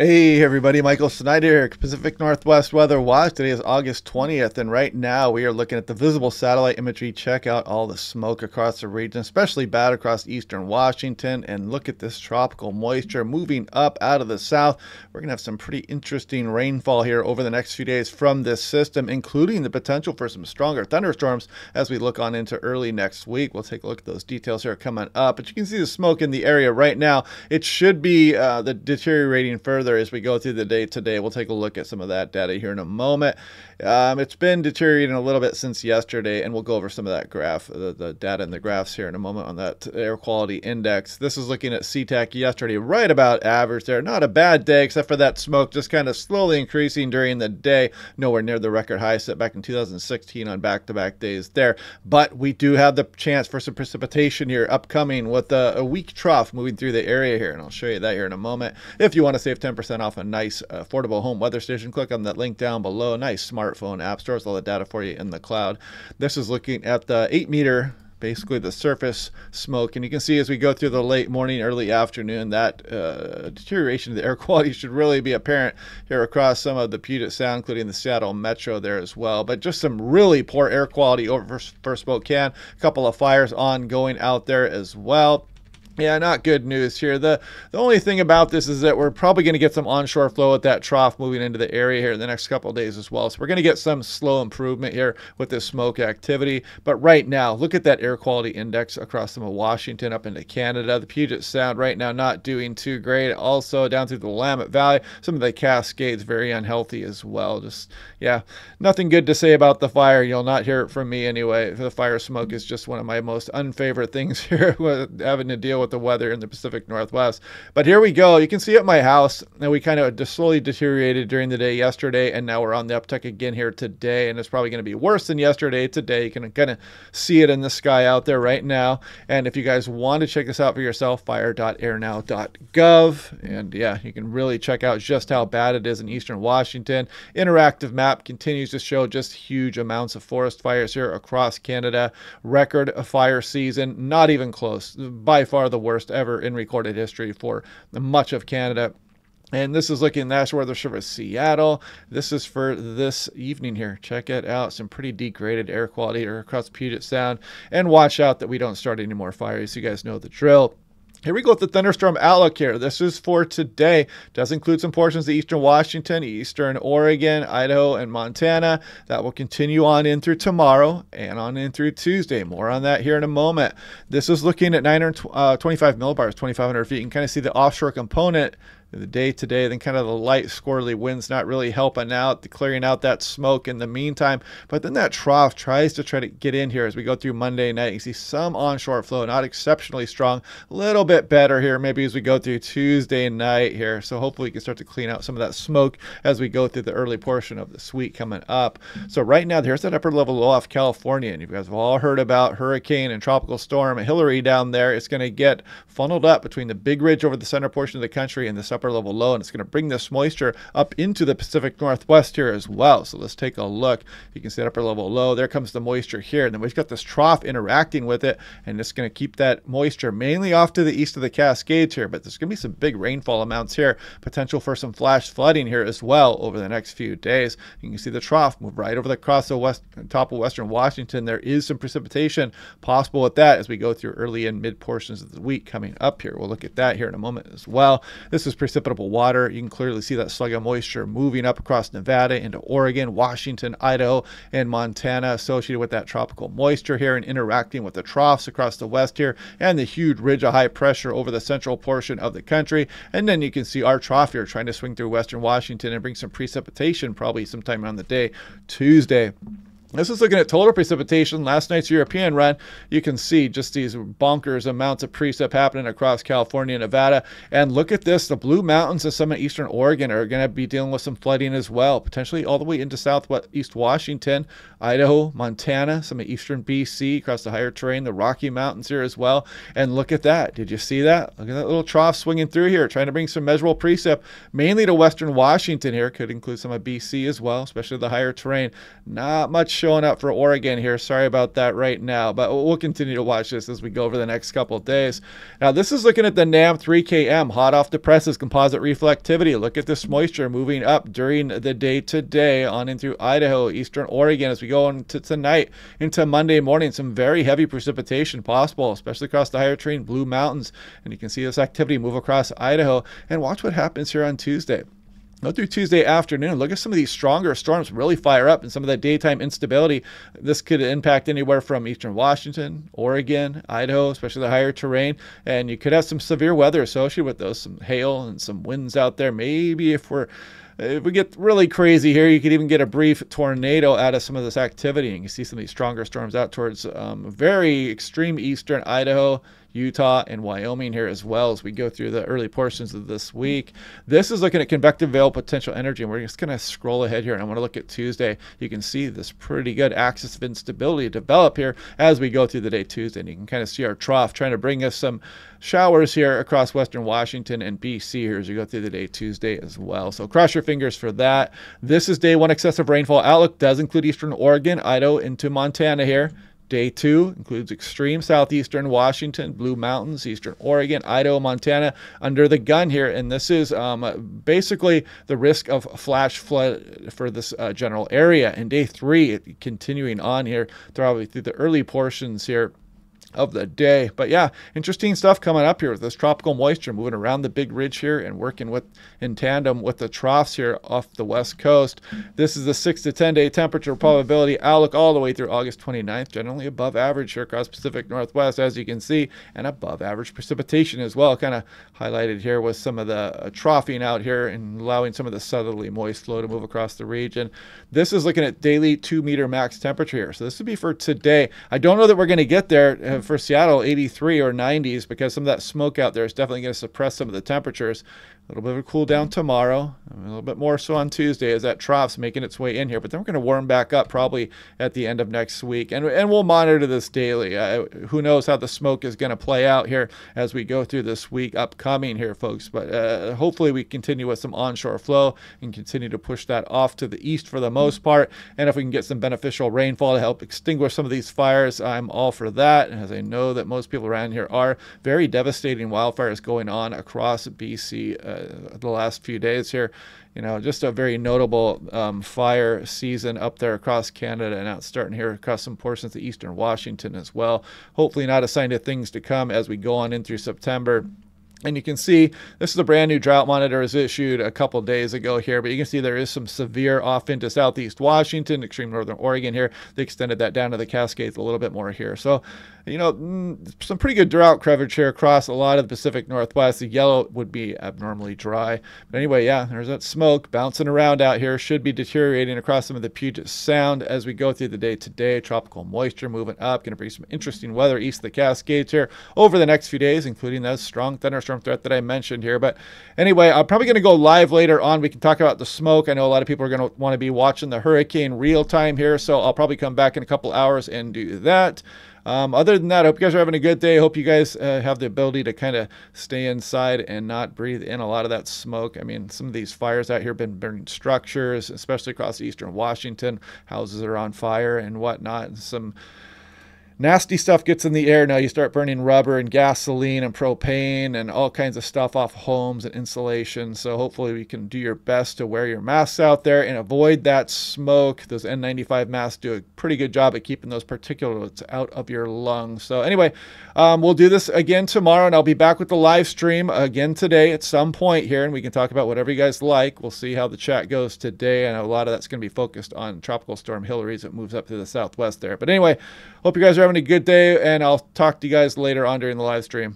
Hey everybody, Michael Snyder here, Pacific Northwest Weather Watch. Today is August 20th, and right now we are looking at the visible satellite imagery. Check out all the smoke across the region, especially bad across eastern Washington. And look at this tropical moisture moving up out of the south. We're going to have some pretty interesting rainfall here over the next few days from this system, including the potential for some stronger thunderstorms as we look on into early next week. We'll take a look at those details here coming up. But you can see the smoke in the area right now. It should be the deteriorating further as we go through the day today. We'll take a look at some of that data here in a moment. It's been deteriorating a little bit since yesterday, and we'll go over some of that graph, the data and the graphs here in a moment on that air quality index. This is looking at SeaTac yesterday, right about average there. Not a bad day, except for that smoke just kind of slowly increasing during the day. Nowhere near the record high set back in 2016 on back-to-back days there. But we do have the chance for some precipitation here upcoming with a weak trough moving through the area here, and I'll show you that here in a moment. If you want to save 10% off a nice affordable home weather station, click on that link down below. Nice smartphone app, stores all the data for you in the cloud. This is looking at the 8-meter, basically the surface smoke, and you can see as we go through the late morning, early afternoon, that deterioration of the air quality should really be apparent here across some of the Puget Sound, including the Seattle metro there as well. But just some really poor air quality over for Spokane. A couple of fires ongoing out there as well. Yeah, not good news here. The only thing about this is that we're probably going to get some onshore flow at that trough moving into the area here in the next couple of days as well. So we're going to get some slow improvement here with this smoke activity. But right now, look at that air quality index across some of Washington up into Canada. The Puget Sound right now not doing too great. Also down through the Willamette Valley, some of the Cascades very unhealthy as well. Just, yeah, nothing good to say about the fire. You'll not hear it from me anyway. The fire smoke is just one of my most unfavorite things here, having to deal with the weather in the Pacific Northwest. But here we go. You can see at my house, and we kind of slowly deteriorated during the day yesterday, and now we're on the uptick again here today, and it's probably going to be worse than yesterday today. You can kind of see it in the sky out there right now. And if you guys want to check this out for yourself, fire.airnow.gov. And yeah, you can really check out just how bad it is in eastern Washington. Interactive map continues to show just huge amounts of forest fires here across Canada. Record fire season, not even close. By far the worst ever in recorded history for much of Canada. And this is looking National Weather Service Seattle. This is for this evening here. Check it out. Some pretty degraded air quality across Puget Sound. And watch out that we don't start any more fires. You guys know the drill. Here we go with the thunderstorm outlook here. This is for today. Does include some portions of eastern Washington, eastern Oregon, Idaho, and Montana. That will continue on in through tomorrow and on in through Tuesday. More on that here in a moment. This is looking at 925 millibars, 2,500 feet. You can kind of see the offshore component the day today, then kind of the light squirrely winds not really helping out, clearing out that smoke in the meantime. But then that trough tries to try to get in here as we go through Monday night. You see some onshore flow, not exceptionally strong, a little bit better here maybe as we go through Tuesday night here. So hopefully we can start to clean out some of that smoke as we go through the early portion of this week coming up. So right now, there's that upper level low off California, and you guys have all heard about hurricane and tropical storm Hillary down there. It's going to get funneled up between the big ridge over the center portion of the country and this upper level low, and it's going to bring this moisture up into the Pacific Northwest here as well. So let's take a look. You can see that upper level low. There comes the moisture here, and then we've got this trough interacting with it, and it's going to keep that moisture mainly off to the east of the Cascades here. But there's going to be some big rainfall amounts here, potential for some flash flooding here as well over the next few days. You can see the trough move right over across the top of western Washington. There is some precipitation possible with that as we go through early and mid portions of the week coming up here. We'll look at that here in a moment as well. This is precipitable water. You can clearly see that slug of moisture moving up across Nevada into Oregon, Washington, Idaho, and Montana associated with that tropical moisture here and interacting with the troughs across the west here and the huge ridge of high pressure over the central portion of the country. And then you can see our trough here trying to swing through western Washington and bring some precipitation probably sometime on the day Tuesday. This is looking at total precipitation. Last night's European run, you can see just these bonkers amounts of precip happening across California and Nevada. And look at this. The Blue Mountains and some of eastern Oregon are going to be dealing with some flooding as well, potentially all the way into southeast Washington, Idaho, Montana, some of eastern BC, across the higher terrain, the Rocky Mountains here as well. And look at that. Did you see that? Look at that little trough swinging through here, trying to bring some measurable precip, mainly to western Washington here. Could include some of BC as well, especially the higher terrain. Not much showing up for Oregon here. Sorry about that right now, but we'll continue to watch this as we go over the next couple of days. Now, this is looking at the NAM 3KM, hot off the presses, composite reflectivity. Look at this moisture moving up during the day today on into Idaho, eastern Oregon, as we go into tonight, into Monday morning. Some very heavy precipitation possible, especially across the higher terrain, Blue Mountains. And you can see this activity move across Idaho. And watch what happens here on Tuesday. Go through Tuesday afternoon. Look at some of these stronger storms really fire up, and some of that daytime instability. This could impact anywhere from eastern Washington, Oregon, Idaho, especially the higher terrain. And you could have some severe weather associated with those, some hail and some winds out there. Maybe if we get really crazy here, you could even get a brief tornado out of some of this activity. And you see some of these stronger storms out towards very extreme eastern Idaho, Utah, and Wyoming here as well as we go through the early portions of this week. This is looking at convective veil potential energy, and we're just going to scroll ahead here, and I want to look at Tuesday. You can see this pretty good axis of instability develop here as we go through the day Tuesday, and you can kind of see our trough trying to bring us some showers here across western Washington and BC here as we go through the day Tuesday as well. So cross your fingers for that. This is day one excessive rainfall outlook. Does include eastern Oregon, Idaho, into Montana here. Day 2 includes extreme southeastern Washington, Blue Mountains, eastern Oregon, Idaho, Montana under the gun here. And this is basically the risk of flash flood for this general area. And day 3, continuing on here through the early portions here of the day. But yeah, interesting stuff coming up here with this tropical moisture moving around the big ridge here and working in tandem with the troughs here off the west coast. This is the 6 to 10 day temperature probability outlook all the way through August 29th, generally above average here across Pacific Northwest, as you can see, and above average precipitation as well, kind of highlighted here with some of the troughing out here and allowing some of the southerly moist flow to move across the region. This is looking at daily 2-meter max temperature here. So this would be for today. I don't know that we're going to get there for Seattle, 83 or 90s, because some of that smoke out there is definitely going to suppress some of the temperatures. A little bit of a cool down tomorrow, a little bit more so on Tuesday as that trough's making its way in here. But then we're going to warm back up probably at the end of next week. And we'll monitor this daily. Who knows how the smoke is going to play out here as we go through this week upcoming here, folks. But hopefully we continue with some onshore flow and continue to push that off to the east for the most part. And if we can get some beneficial rainfall to help extinguish some of these fires, I'm all for that. And as I know that most people around here are, very devastating wildfires going on across BC the last few days here. You know, just a very notable fire season up there across Canada, and now it's starting here across some portions of eastern Washington as well. Hopefully not a sign of things to come as we go on in through September. And you can see this is a brand new drought monitor is issued a couple days ago here, but you can see there is some severe off into southeast Washington, extreme northern Oregon here. They extended that down to the Cascades a little bit more here. So, you know, some pretty good drought coverage here across a lot of the Pacific Northwest. The yellow would be abnormally dry. But anyway, yeah, there's that smoke bouncing around out here. Should be deteriorating across some of the Puget Sound as we go through the day today. Tropical moisture moving up, going to bring some interesting weather east of the Cascades here over the next few days, including that strong thunderstorm threat that I mentioned here. But anyway, I'm probably going to go live later on. We can talk about the smoke. I know a lot of people are going to want to be watching the hurricane real time here, so I'll probably come back in a couple hours and do that. Other than that, I hope you guys are having a good day. I hope you guys have the ability to kind of stay inside and not breathe in a lot of that smoke. I mean, some of these fires out here have been burning structures, especially across eastern Washington. Houses are on fire and whatnot. Some nasty stuff gets in the air. Now you start burning rubber and gasoline and propane and all kinds of stuff off homes and insulation. So hopefully we can do your best to wear your masks out there and avoid that smoke. Those N95 masks do a pretty good job at keeping those particulates out of your lungs. So anyway, we'll do this again tomorrow, and I'll be back with the live stream again today at some point here, and we can talk about whatever you guys like. We'll see how the chat goes today. I know a lot of that's going to be focused on Tropical Storm Hillary as it moves up to the southwest there. But anyway, hope you guys are having a good day, and I'll talk to you guys later on during the live stream.